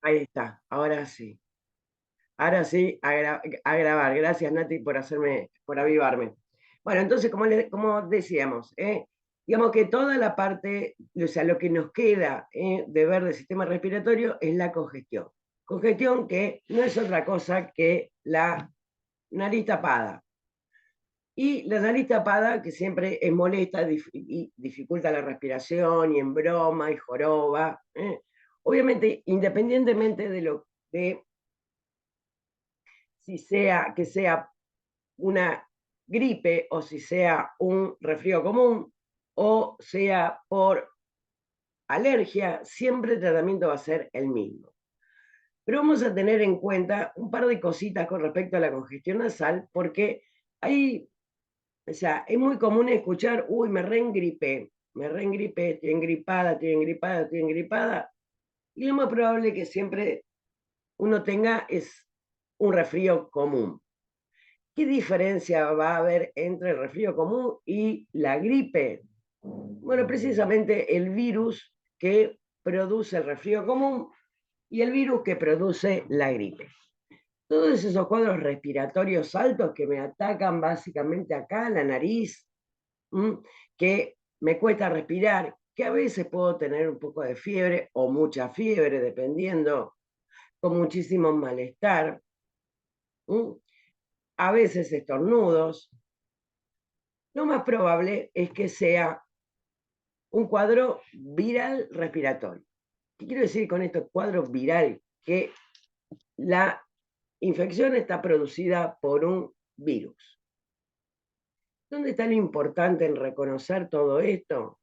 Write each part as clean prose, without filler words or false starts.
Ahí está, ahora sí. Ahora sí, a grabar. Gracias, Nati, por avivarme. Bueno, entonces, como decíamos, digamos que toda la parte, o sea, lo que nos queda de ver del sistema respiratorio es la congestión. Congestión que no es otra cosa que la nariz tapada. Y la nariz tapada, que siempre es molesta y dificulta la respiración y embroma y joroba. Obviamente, independientemente de si sea que sea una gripe o si sea un resfrío común o sea por alergia, siempre el tratamiento va a ser el mismo. Pero vamos a tener en cuenta un par de cositas con respecto a la congestión nasal, porque hay, o sea, es muy común escuchar, uy, me reengripé, estoy engripada, estoy engripada, estoy engripada, y lo más probable que siempre uno tenga es un resfrío común. ¿Qué diferencia va a haber entre el resfrío común y la gripe? Bueno, precisamente el virus que produce el resfrío común y el virus que produce la gripe. Todos esos cuadros respiratorios altos que me atacan básicamente acá, la nariz, que me cuesta respirar, que a veces puedo tener un poco de fiebre o mucha fiebre, dependiendo, con muchísimo malestar, a veces estornudos. Lo más probable es que sea un cuadro viral respiratorio. ¿Qué quiero decir con esto, cuadro viral? Que la infección está producida por un virus. ¿Dónde está lo importante en reconocer todo esto?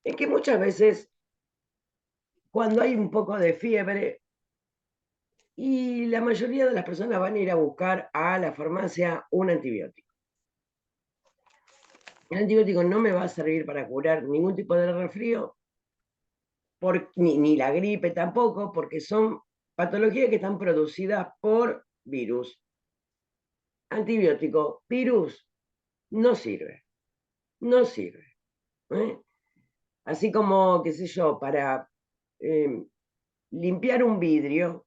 Es que muchas veces, cuando hay un poco de fiebre, y la mayoría de las personas van a ir a buscar a la farmacia un antibiótico. El antibiótico no me va a servir para curar ningún tipo de resfrío, ni la gripe tampoco, porque son patologías que están producidas por virus. Antibiótico, virus, no sirve, no sirve. ¿eh? Así como, qué sé yo, para eh, limpiar un vidrio,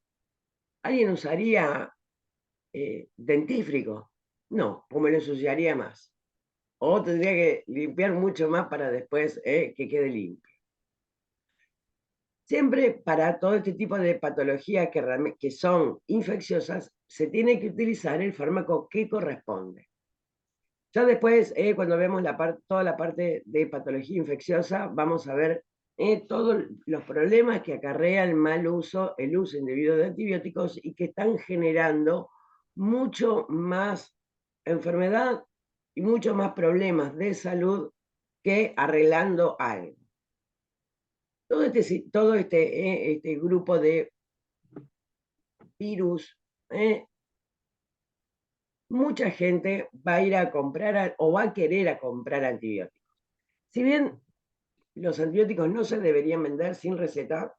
¿alguien usaría dentífrico? No, pues me lo ensuciaría más. O tendría que limpiar mucho más para después que quede limpio. Siempre para todo este tipo de patologías que son infecciosas, se tiene que utilizar el fármaco que corresponde. Ya después, cuando vemos toda la parte de patología infecciosa, vamos a ver todos los problemas que acarrea el uso indebido de antibióticos y que están generando mucho más enfermedad y mucho más problemas de salud que arreglando algo. Todo este grupo de virus, mucha gente va a ir a comprar o va a querer a comprar antibióticos. Si bien los antibióticos no se deberían vender sin receta,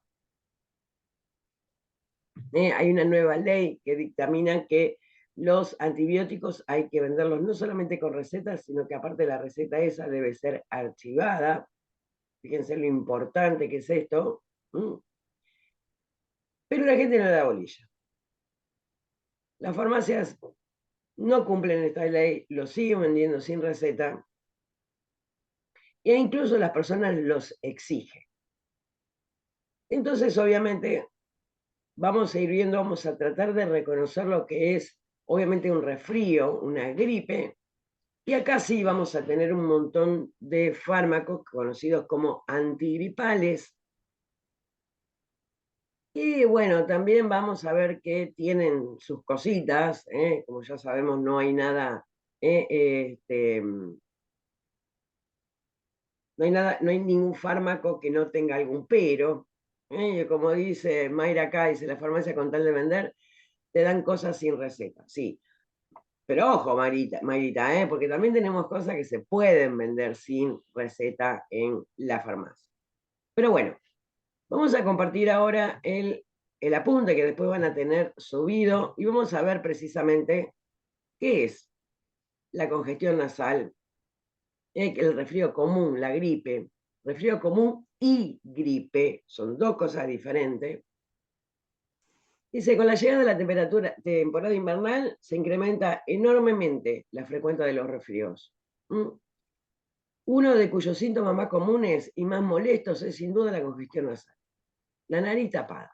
hay una nueva ley que dictamina que los antibióticos hay que venderlos no solamente con receta, sino que aparte la receta esa debe ser archivada. Fíjense lo importante que es esto. Pero la gente no le da bolilla. Las farmacias no cumplen esta ley, lo siguen vendiendo sin receta, e incluso las personas los exigen. Entonces, obviamente, vamos a ir viendo, vamos a tratar de reconocer lo que es, obviamente, un resfrío, una gripe, y acá sí vamos a tener un montón de fármacos conocidos como antigripales. Y bueno, también vamos a ver que tienen sus cositas, como ya sabemos, no hay nada, no hay ningún fármaco que no tenga algún pero. Como dice Mayra acá, dice la farmacia con tal de vender, te dan cosas sin receta. Sí, pero ojo, Mayrita, porque también tenemos cosas que se pueden vender sin receta en la farmacia. Pero bueno, vamos a compartir ahora el apunte que después van a tener subido y vamos a ver precisamente qué es la congestión nasal, el resfrío común, la gripe. Resfrío común y gripe son dos cosas diferentes. Dice, con la llegada de la temporada invernal se incrementa enormemente la frecuencia de los resfríos. Uno de cuyos síntomas más comunes y más molestos es sin duda la congestión nasal. La nariz tapada.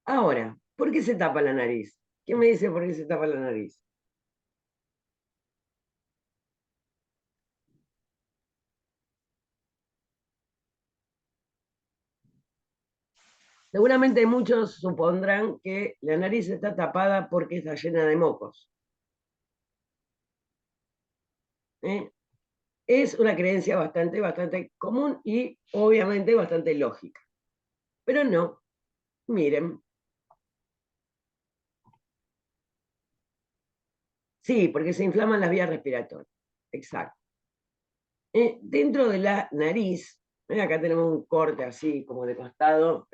Ahora, ¿por qué se tapa la nariz? ¿Quién me dice por qué se tapa la nariz? Seguramente muchos supondrán que la nariz está tapada porque está llena de mocos. ¿Eh? Es una creencia bastante común y obviamente bastante lógica. Pero no, miren. Sí, porque se inflaman las vías respiratorias. Exacto. Dentro de la nariz, acá tenemos un corte así como de costado,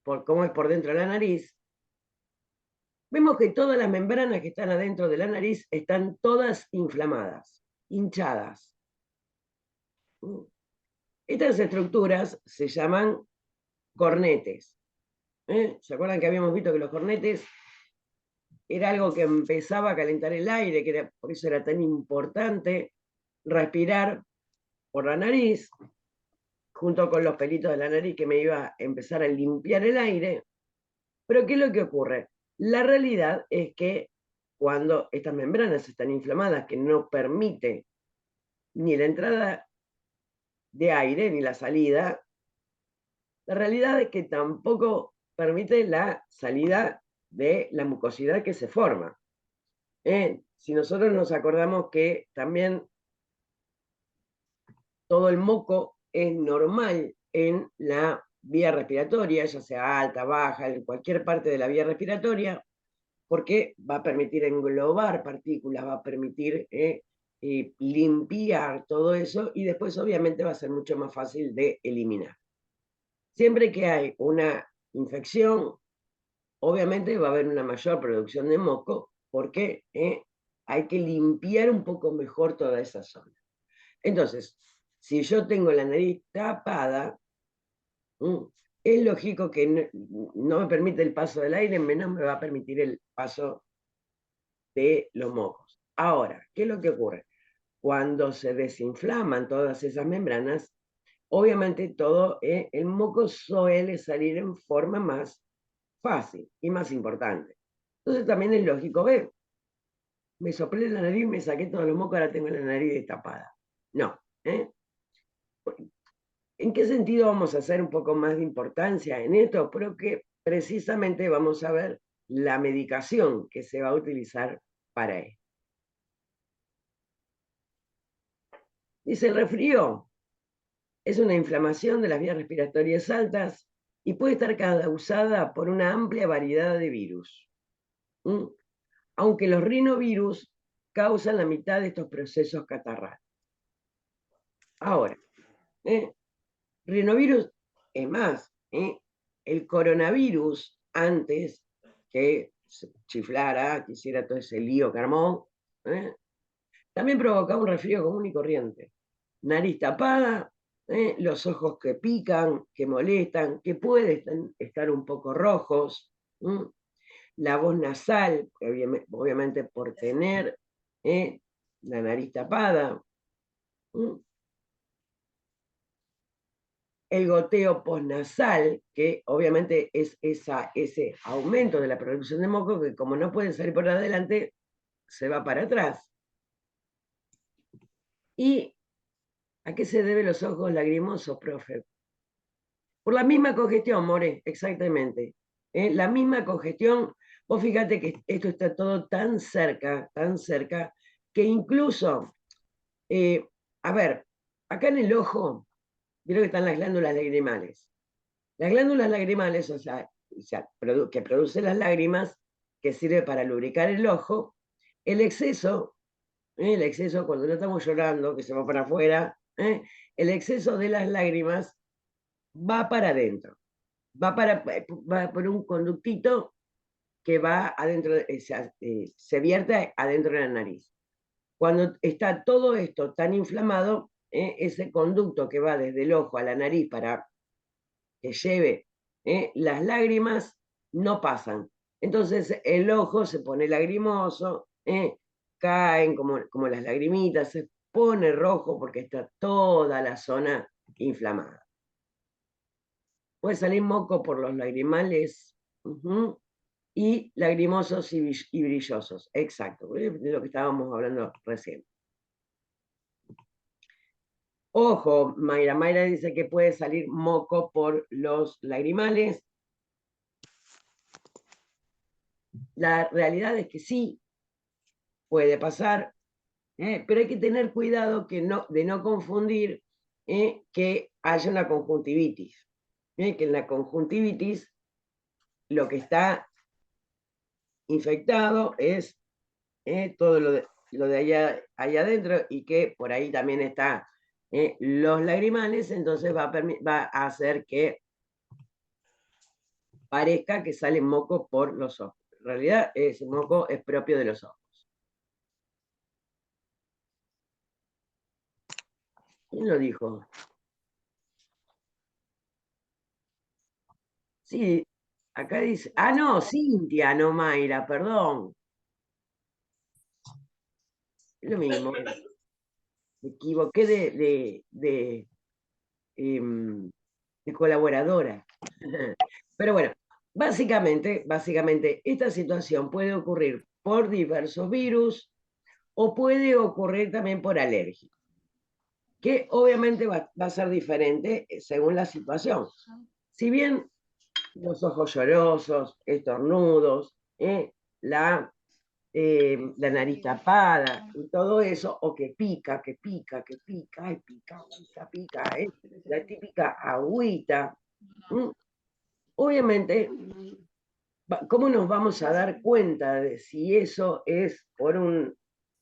por cómo es por dentro de la nariz. Vemos que todas las membranas que están adentro de la nariz están todas inflamadas, hinchadas. Estas estructuras se llaman cornetes. ¿Se acuerdan que habíamos visto que los cornetes era algo que empezaba a calentar el aire, por eso era tan importante respirar por la nariz, junto con los pelitos de la nariz que me iba a empezar a limpiar el aire? Pero ¿qué es lo que ocurre? La realidad es que cuando estas membranas están inflamadas, que no permite ni la entrada de aire ni la salida, la realidad es que tampoco permite la salida de la mucosidad que se forma. Si nosotros nos acordamos que también todo el moco es normal en la vía respiratoria, ya sea alta, baja, en cualquier parte de la vía respiratoria, porque va a permitir englobar partículas, va a permitir limpiar todo eso y después obviamente va a ser mucho más fácil de eliminar. Siempre que hay una infección, obviamente va a haber una mayor producción de moco porque hay que limpiar un poco mejor toda esa zona. Entonces, si yo tengo la nariz tapada, es lógico que no me permite el paso del aire, menos me va a permitir el paso de los mocos. Ahora, ¿qué es lo que ocurre? Cuando se desinflaman todas esas membranas, obviamente todo el moco suele salir en forma más fácil y más importante. Entonces también es lógico, me soplé la nariz, me saqué todos los mocos, ahora tengo la nariz destapada. No. ¿En qué sentido vamos a hacer un poco más de importancia en esto? Pero que precisamente vamos a ver la medicación que se va a utilizar para esto. Dice, el resfrío es una inflamación de las vías respiratorias altas y puede estar causada por una amplia variedad de virus. Aunque los rinovirus causan la mitad de estos procesos catarrales. Ahora, rinovirus, es más, el coronavirus, antes que se chiflara, que hiciera todo ese lío que armó, también provocaba un resfrío común y corriente. Nariz tapada, los ojos que pican, que molestan, que pueden estar un poco rojos, la voz nasal, obviamente por tener la nariz tapada, el goteo postnasal, que obviamente es ese aumento de la producción de moco que como no pueden salir por adelante, se va para atrás. ¿Y a qué se deben los ojos lagrimosos, profe? Por la misma congestión, More, exactamente. La misma congestión, vos fíjate que esto está todo tan cerca, que incluso, a ver, acá en el ojo, creo que están las glándulas lagrimales. Las glándulas lagrimales, o sea, que producen las lágrimas, que sirve para lubricar el ojo, el exceso cuando no estamos llorando, que se va para afuera, el exceso de las lágrimas va para adentro, va por un conductito que va adentro, se vierte adentro de la nariz. Cuando está todo esto tan inflamado, ese conducto que va desde el ojo a la nariz para que lleve las lágrimas, no pasan. Entonces el ojo se pone lagrimoso, caen como las lagrimitas, se pone rojo porque está toda la zona inflamada. Puede salir moco por los lagrimales y lagrimosos y brillosos. Exacto, de lo que estábamos hablando recién. Ojo, Mayra. Mayra dice que puede salir moco por los lagrimales. La realidad es que sí, puede pasar, pero hay que tener cuidado de no confundir que haya una conjuntivitis. Que en la conjuntivitis lo que está infectado es todo lo de allá adentro, y que por ahí también está los lagrimales, entonces va a hacer que parezca que sale moco por los ojos. En realidad ese moco es propio de los ojos. ¿Quién lo dijo? Sí, acá dice. Ah, no, Cintia, no Mayra, perdón. Es lo mismo. Me equivoqué de colaboradora. Pero bueno, básicamente, esta situación puede ocurrir por diversos virus o puede ocurrir también por alergia, que obviamente va a ser diferente según la situación. Si bien los ojos llorosos, estornudos, la nariz tapada y todo eso, o que pica, ay, pica, la típica agüita. Obviamente, ¿cómo nos vamos a dar cuenta de si eso es por un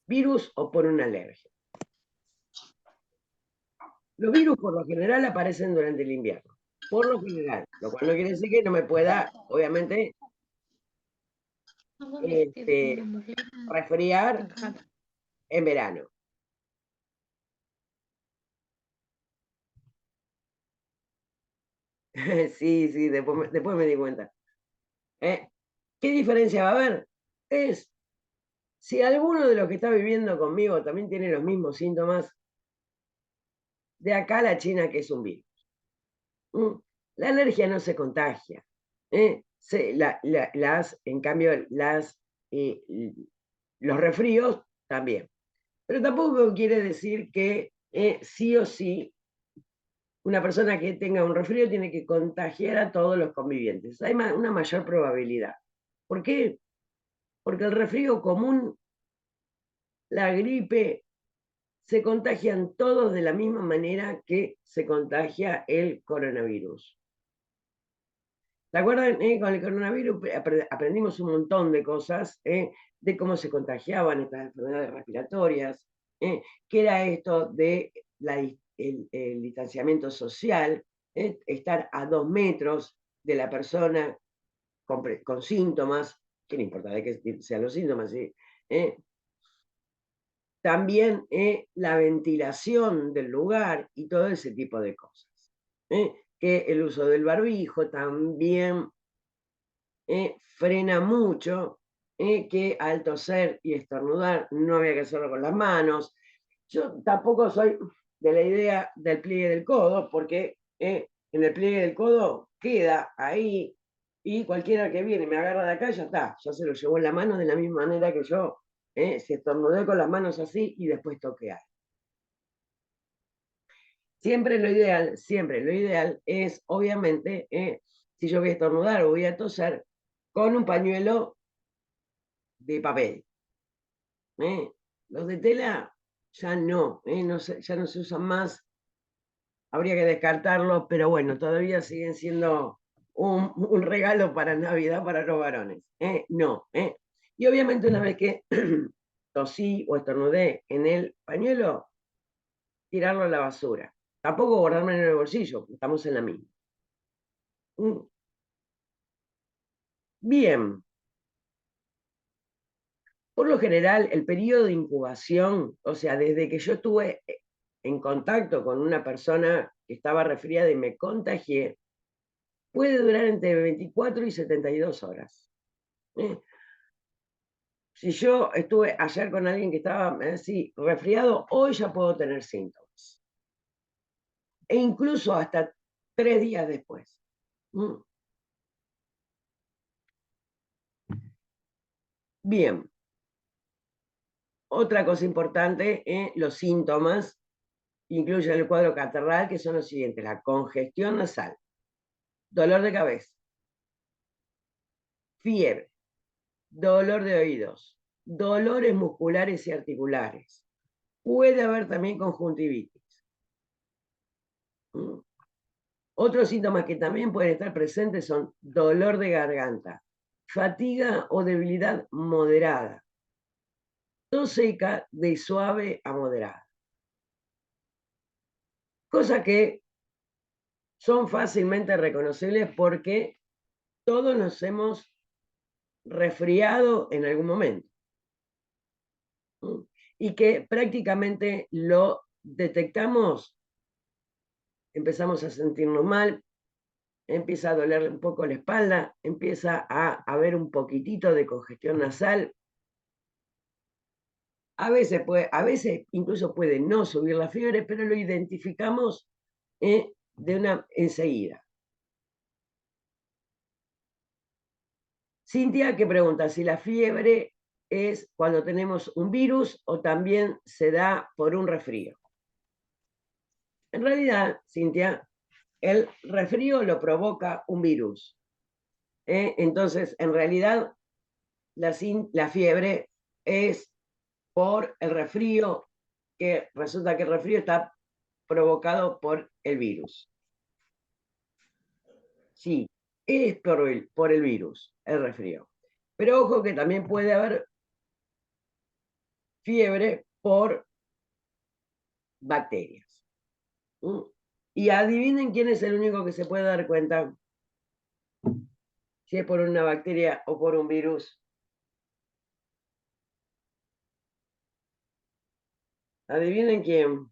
virus o por una alergia? Los virus por lo general aparecen durante el invierno, por lo general, lo cual no quiere decir que no me pueda, obviamente, resfriar en verano. Sí, sí, después me di cuenta. ¿Qué diferencia va a haber? Es si alguno de los que está viviendo conmigo también tiene los mismos síntomas, de acá a la China que es un virus. La alergia no se contagia. En cambio, los resfríos también. Pero tampoco quiere decir que sí o sí una persona que tenga un resfrío tiene que contagiar a todos los convivientes. Hay una mayor probabilidad. ¿Por qué? Porque el resfrío común, la gripe, se contagian todos de la misma manera que se contagia el coronavirus. ¿Se acuerdan? Con el coronavirus aprendimos un montón de cosas, de cómo se contagiaban estas enfermedades respiratorias, qué era esto de el distanciamiento social, estar a 2 metros de la persona con síntomas, que no importa de qué sean los síntomas, ¿sí? También la ventilación del lugar y todo ese tipo de cosas. Que el uso del barbijo también frena mucho, que al toser y estornudar no había que hacerlo con las manos. Yo tampoco soy de la idea del pliegue del codo, porque en el pliegue del codo queda ahí, y cualquiera que viene me agarra de acá, ya está, ya se lo llevó en la mano de la misma manera que yo, si estornudé con las manos así y después toqué. Siempre lo ideal es, obviamente, si yo voy a estornudar o voy a toser, con un pañuelo de papel. Los de tela ya no, ya no se usan más, habría que descartarlos, pero bueno, todavía siguen siendo un regalo para Navidad para los varones. No. Y obviamente una vez que tosí o estornudé en el pañuelo, tirarlo a la basura. Tampoco guardarme en el bolsillo, estamos en la misma. Bien. Por lo general, el periodo de incubación, o sea, desde que yo estuve en contacto con una persona que estaba resfriada y me contagié, puede durar entre 24 y 72 horas. Si yo estuve ayer con alguien que estaba así resfriado, hoy ya puedo tener síntomas. E incluso hasta 3 días después. Bien. Otra cosa importante, los síntomas incluyen el cuadro catarral, que son los siguientes: la congestión nasal, dolor de cabeza, fiebre, dolor de oídos, dolores musculares y articulares. Puede haber también conjuntivitis. Otros síntomas que también pueden estar presentes son dolor de garganta, fatiga o debilidad moderada, tos seca de suave a moderada. Cosa que son fácilmente reconocibles porque todos nos hemos resfriado en algún momento. Y que prácticamente lo detectamos, empezamos a sentirnos mal, empieza a doler un poco la espalda, empieza a haber un poquitito de congestión nasal. A veces incluso puede no subir la fiebre, pero lo identificamos enseguida. Cintia, que pregunta si la fiebre es cuando tenemos un virus o también se da por un resfrío. En realidad, Cintia, el resfrío lo provoca un virus. Entonces, en realidad, la fiebre es por el resfrío, que resulta que el resfrío está provocado por el virus. Sí, es por el virus, el resfrío. Pero ojo que también puede haber fiebre por bacterias. Y adivinen quién es el único que se puede dar cuenta si es por una bacteria o por un virus. Adivinen quién.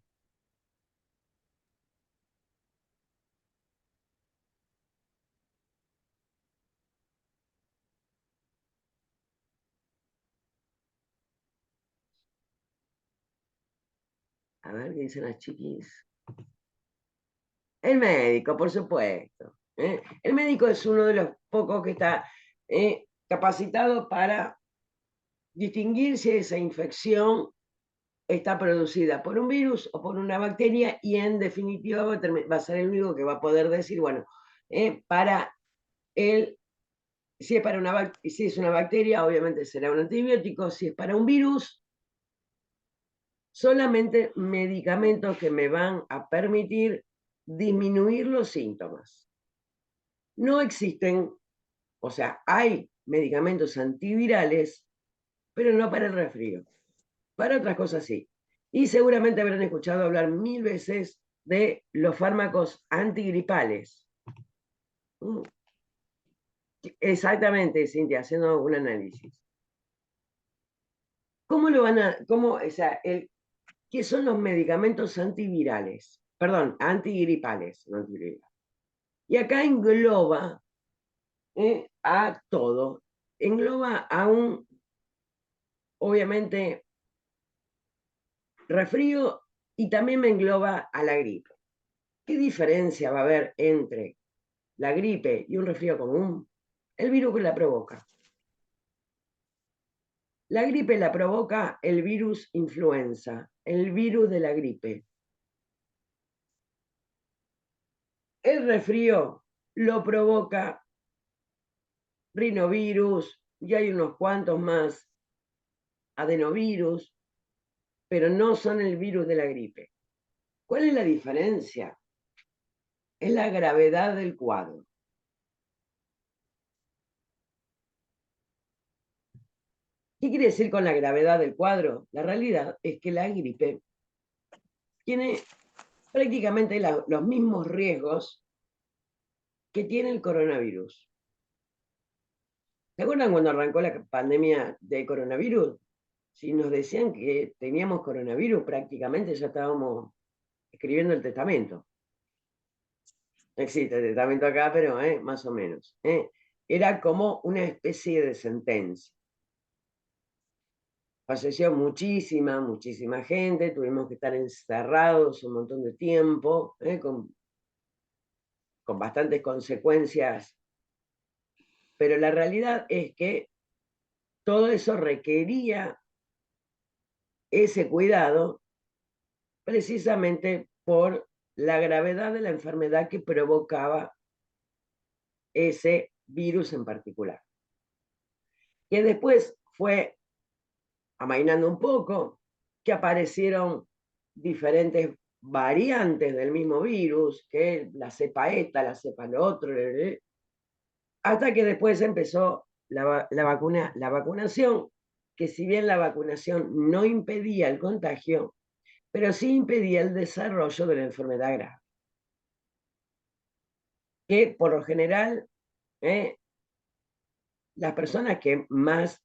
A ver qué dicen las chiquis. El médico, por supuesto. El médico es uno de los pocos que está capacitado para distinguir si esa infección está producida por un virus o por una bacteria, y en definitiva va a ser el único que va a poder decir, bueno, para él, si es una bacteria, obviamente será un antibiótico; si es para un virus, solamente medicamentos que me van a permitir disminuir los síntomas. No existen, o sea, hay medicamentos antivirales, pero no para el resfrío. Para otras cosas sí. Y seguramente habrán escuchado hablar 1000 veces de los fármacos antigripales. Exactamente, Cintia, haciendo un análisis. ¿Cómo lo van a, qué son los medicamentos antivirales? Perdón, antigripales, no antigripales. Y acá engloba a todo. Engloba a un, obviamente, resfrío, y también me engloba a la gripe. ¿Qué diferencia va a haber entre la gripe y un resfrío común? El virus que la provoca. La gripe la provoca el virus influenza, el virus de la gripe. El resfrío lo provoca rinovirus, y hay unos cuantos más, adenovirus, pero no son el virus de la gripe. ¿Cuál es la diferencia? Es la gravedad del cuadro. ¿Qué quiere decir con la gravedad del cuadro? La realidad es que la gripe tiene prácticamente los mismos riesgos que tiene el coronavirus. ¿Se acuerdan cuando arrancó la pandemia de coronavirus? Si nos decían que teníamos coronavirus, prácticamente ya estábamos escribiendo el testamento. existe tratamiento acá, pero más o menos. Era como una especie de sentencia. Falleció muchísima gente, tuvimos que estar encerrados un montón de tiempo, con bastantes consecuencias, pero la realidad es que todo eso requería ese cuidado precisamente por la gravedad de la enfermedad que provocaba ese virus en particular, que después fue amainando un poco, que aparecieron diferentes variantes del mismo virus, que la cepa esta, la cepa lo otro, hasta que después empezó la vacunación, que si bien la vacunación no impedía el contagio, pero sí impedía el desarrollo de la enfermedad grave, que por lo general las personas que más,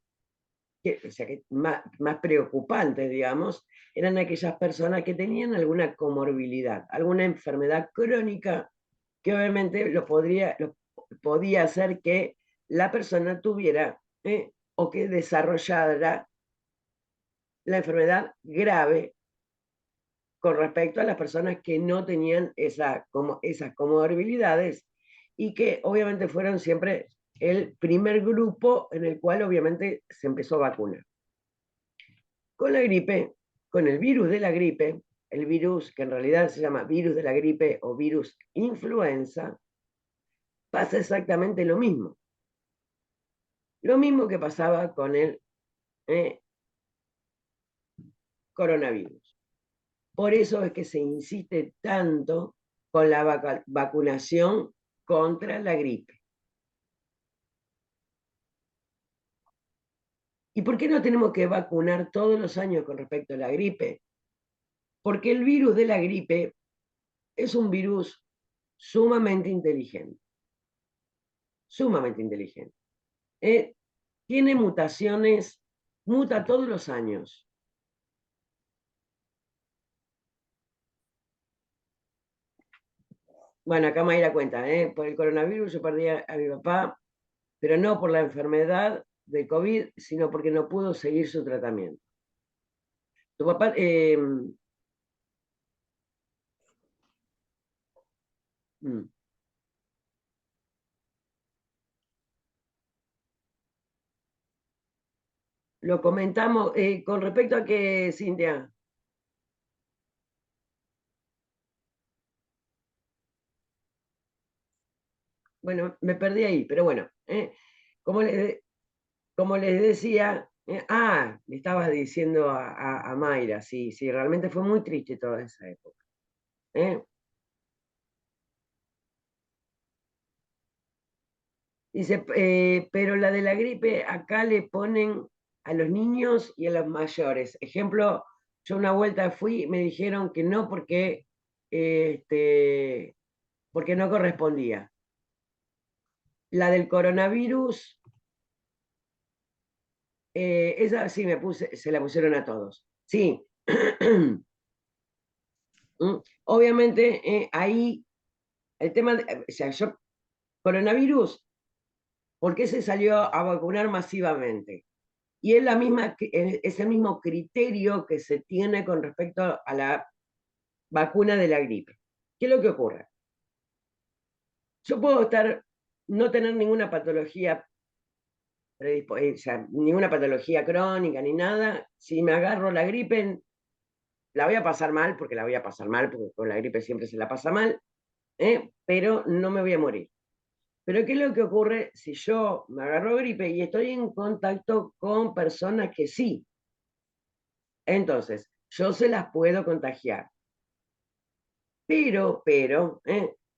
o sea, que más preocupantes, digamos, eran aquellas personas que tenían alguna comorbilidad, alguna enfermedad crónica que obviamente lo podía hacer que la persona tuviera o que desarrollara la enfermedad grave con respecto a las personas que no tenían esas comorbilidades y que obviamente fueron siempre el primer grupo en el cual obviamente se empezó a vacunar. Con la gripe, con el virus de la gripe, el virus que en realidad se llama virus de la gripe o virus influenza, pasa exactamente lo mismo. Lo mismo que pasaba con el coronavirus. Por eso es que se insiste tanto con la vacunación contra la gripe. ¿Y por qué no tenemos que vacunar todos los años con respecto a la gripe? Porque el virus de la gripe es un virus sumamente inteligente, sumamente inteligente. Tiene mutaciones, muta todos los años. Bueno, acá me da cuenta, por el coronavirus yo perdí a mi papá, pero no por la enfermedad de COVID, sino porque no pudo seguir su tratamiento. Tu papá, mm, lo comentamos con respecto a que, Cintia, bueno, me perdí ahí, pero bueno, como, les, como les decía, le estabas diciendo a Mayra, sí, sí, realmente fue muy triste toda esa época. ¿eh? Dice, pero la de la gripe acá le ponen a los niños y a los mayores. Ejemplo, yo una vuelta fui y me dijeron que no porque no correspondía. La del coronavirus, esa sí se la pusieron a todos. Sí. Obviamente, ahí el tema, o sea, coronavirus, ¿por qué se salió a vacunar masivamente? Y es el mismo criterio que se tiene con respecto a la vacuna de la gripe. ¿Qué es lo que ocurre? Yo puedo no tener ninguna patología, o sea, ninguna patología crónica ni nada. Si me agarro la gripe, la voy a pasar mal, porque la voy a pasar mal, porque con la gripe siempre se la pasa mal, pero no me voy a morir. Pero ¿qué es lo que ocurre si yo me agarro gripe y estoy en contacto con personas que sí? Entonces, yo se las puedo contagiar. Pero,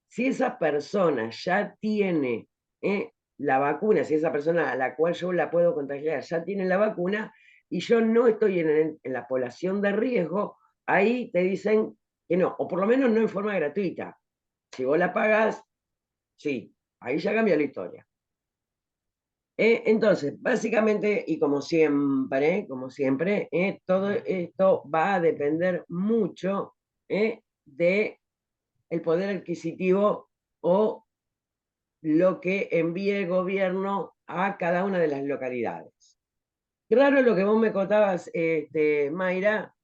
si esa persona ya tiene la vacuna, si esa persona a la cual yo la puedo contagiar ya tiene la vacuna y yo no estoy en la población de riesgo, ahí te dicen que no, o por lo menos no en forma gratuita. Si vos la pagás, sí, ahí ya cambia la historia. Entonces, básicamente, y como siempre, todo esto va a depender mucho de el poder adquisitivo o lo que envíe el gobierno a cada una de las localidades. Claro lo que vos me contabas, Mayra,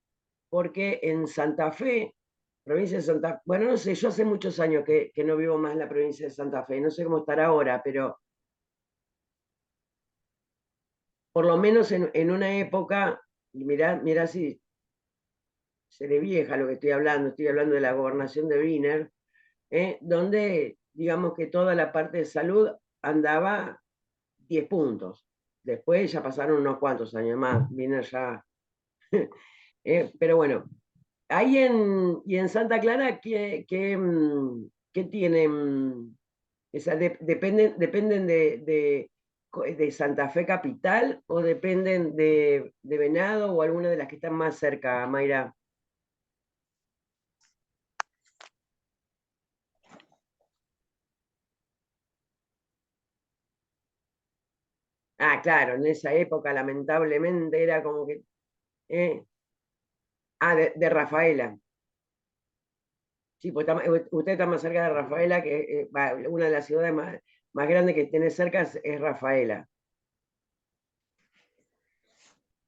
porque en Santa Fe, provincia de Santa Fe, bueno, no sé, yo hace muchos años que no vivo más en la provincia de Santa Fe, no sé cómo estará ahora, pero por lo menos en una época, y mirá si seré vieja lo que estoy hablando de la gobernación de Wiener, donde digamos que toda la parte de salud andaba 10 puntos. Después ya pasaron unos cuantos años más, Wiener ya... pero bueno, ahí y en Santa Clara, ¿qué tienen? Esa, dependen de Santa Fe Capital o dependen de Venado o alguna de las que están más cerca, Mayra. Ah, claro, en esa época lamentablemente era como que... eh, de Rafaela. Sí, pues usted está más cerca de Rafaela, que una de las ciudades más grandes que tiene cerca es Rafaela.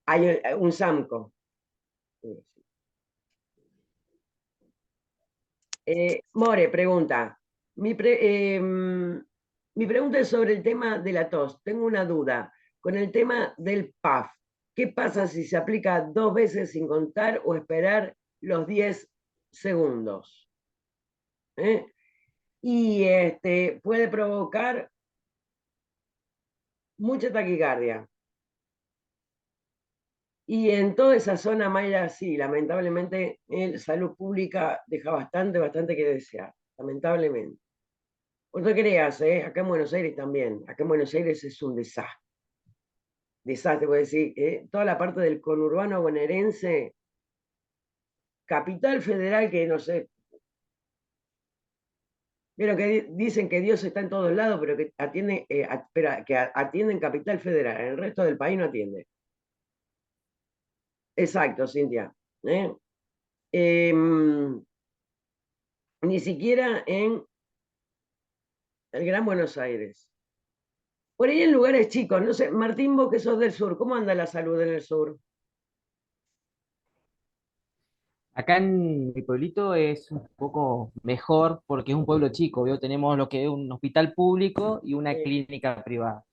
Hay un SAMCO. More pregunta. Mi pregunta es sobre el tema de la tos. Tengo una duda. Con el tema del PAF, ¿qué pasa si se aplica 2 veces sin contar o esperar los 10 segundos? ¿Eh? Y puede provocar mucha taquicardia. Y en toda esa zona, Mayra, sí, lamentablemente, salud pública deja bastante que desear, lamentablemente. No te creas, acá en Buenos Aires también. Acá en Buenos Aires es un desastre. Desastre, voy a decir, toda la parte del conurbano bonaerense, capital federal, que no sé, pero que dicen que Dios está en todos lados, pero que atiende, que atiende en capital federal, en el resto del país no atiende. Exacto, Cintia. ¿Eh? Em, Ni siquiera en el Gran Buenos Aires. Por ahí en lugares chicos, no sé, Martín, vos que sos del sur, ¿cómo anda la salud en el sur? Acá en mi pueblito es un poco mejor porque es un pueblo chico, ¿vio? Tenemos lo que es un hospital público y una Sí, clínica privada.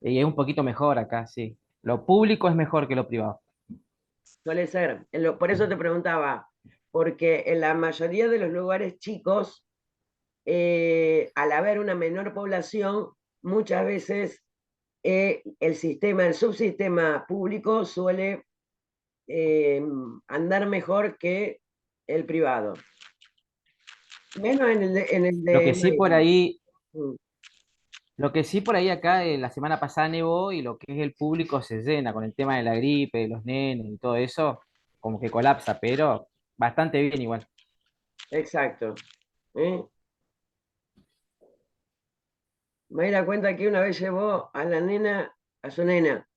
Y es un poquito mejor acá, sí. Lo público es mejor que lo privado. suele ser. Por eso te preguntaba, porque en la mayoría de los lugares chicos, al haber una menor población, muchas veces el subsistema público suele eh, andar mejor que el privado. Menos en el Lo de que sí por Mayra. ahí, Mm, lo que sí por ahí acá la semana pasada nevó y lo que es el público se llena con el tema de la gripe, de los nenes y todo eso, como que colapsa, pero bastante bien igual. exacto. ¿Eh? Mayra cuenta que una vez llevó a la nena, a su nena,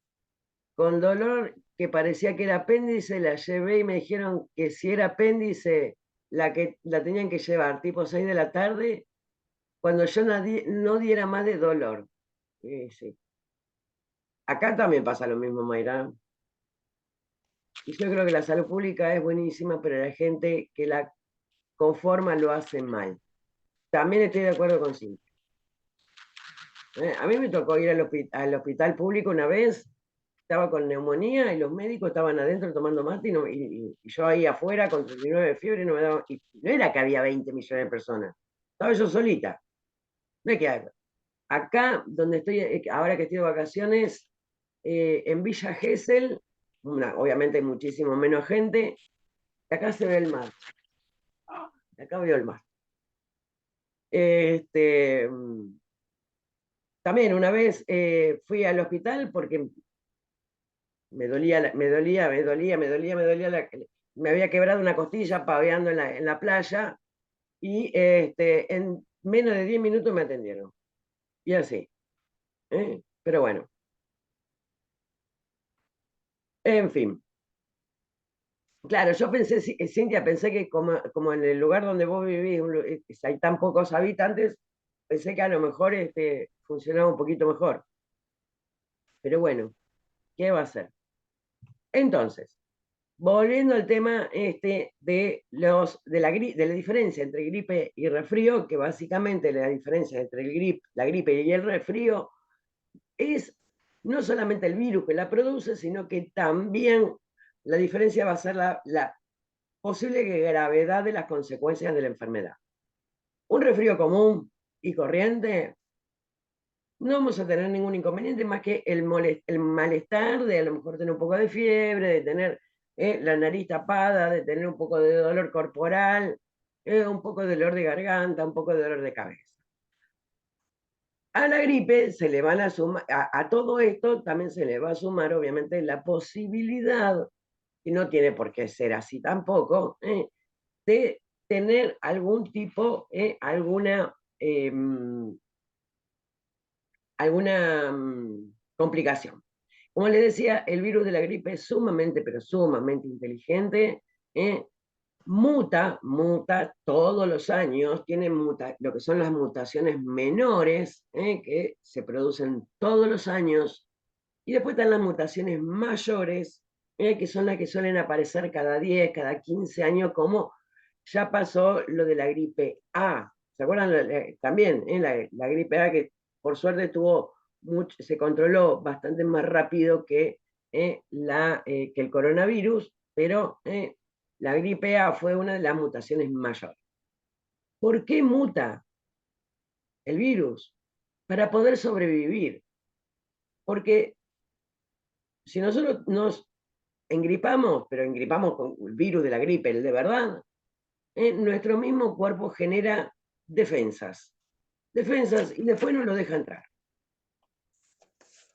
con dolor que parecía que era apéndice, la llevé y me dijeron que si era apéndice, que la tenían que llevar tipo 6 de la tarde, cuando yo no diera más de dolor. Sí. Acá también pasa lo mismo, Mayra. Y yo creo que la salud pública es buenísima, pero la gente que la conforma lo hace mal. También estoy de acuerdo con Cintia. A mí me tocó ir al hospital público una vez, estaba con neumonía y los médicos estaban adentro tomando mate y yo ahí afuera con 39 de fiebre no me daba, y no era que había 20 millones de personas, estaba yo solita. No es que acá donde estoy, ahora que estoy de vacaciones, en Villa Gesell, obviamente hay muchísimo menos gente, acá se ve el mar, acá veo el mar. Este, también una vez fui al hospital porque me había quebrado una costilla paveando en la playa y en menos de 10 minutos me atendieron. Y así. Pero bueno, en fin. Claro, yo pensé, Cintia, pensé que como en el lugar donde vos vivís hay tan pocos habitantes, pensé que a lo mejor funcionaba un poquito mejor. Pero bueno, ¿qué va a ser? Entonces, volviendo al tema de la diferencia entre gripe y resfrío, que básicamente la diferencia entre la gripe y el resfrío es no solamente el virus que la produce, sino que también la diferencia va a ser la posible gravedad de las consecuencias de la enfermedad. Un resfrío común y corriente, no vamos a tener ningún inconveniente más que el malestar de a lo mejor tener un poco de fiebre, de tener la nariz tapada, de tener un poco de dolor corporal, un poco de dolor de garganta, un poco de dolor de cabeza. A la gripe se le van a sumar, a todo esto también se le va a sumar obviamente la posibilidad, y no tiene por qué ser así tampoco, de tener algún tipo, alguna complicación. Como les decía, el virus de la gripe es sumamente, pero sumamente inteligente, muta todos los años, tiene lo que son las mutaciones menores, que se producen todos los años, y después están las mutaciones mayores, que son las que suelen aparecer cada 10, cada 15 años, como ya pasó lo de la gripe A. ¿Se acuerdan? También la gripe A, que por suerte se controló bastante más rápido que el coronavirus, pero la gripe A fue una de las mutaciones mayores. ¿Por qué muta el virus? Para poder sobrevivir. Porque si nosotros nos engripamos, pero engripamos con el virus de la gripe, el de verdad, nuestro mismo cuerpo genera defensas. Defensas y después no lo deja entrar.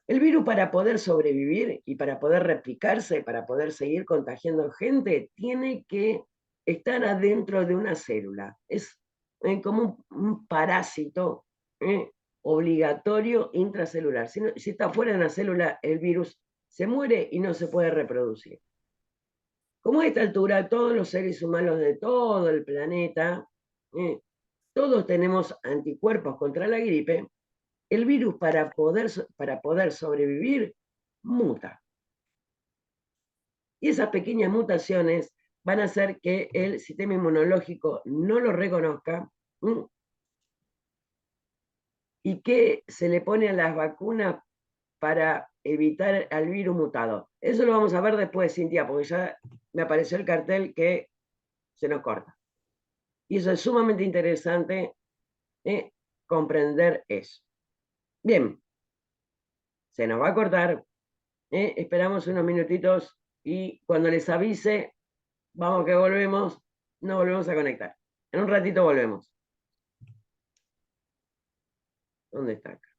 El virus, para poder sobrevivir y para poder replicarse, para poder seguir contagiando gente, tiene que estar adentro de una célula. Es como un parásito obligatorio intracelular. Si está fuera de una célula, el virus se muere y no se puede reproducir. Como a esta altura todos los seres humanos de todo el planeta, todos tenemos anticuerpos contra la gripe, el virus para poder sobrevivir muta. Y esas pequeñas mutaciones van a hacer que el sistema inmunológico no lo reconozca y que se le pone a las vacunas para evitar al virus mutado. Eso lo vamos a ver después, Cintia, porque ya me apareció el cartel que se nos corta. Y eso es sumamente interesante, comprender eso. Bien, se nos va a cortar. Esperamos unos minutitos y cuando les avise, vamos que volvemos, nos volvemos a conectar. En un ratito volvemos. ¿Dónde está acá?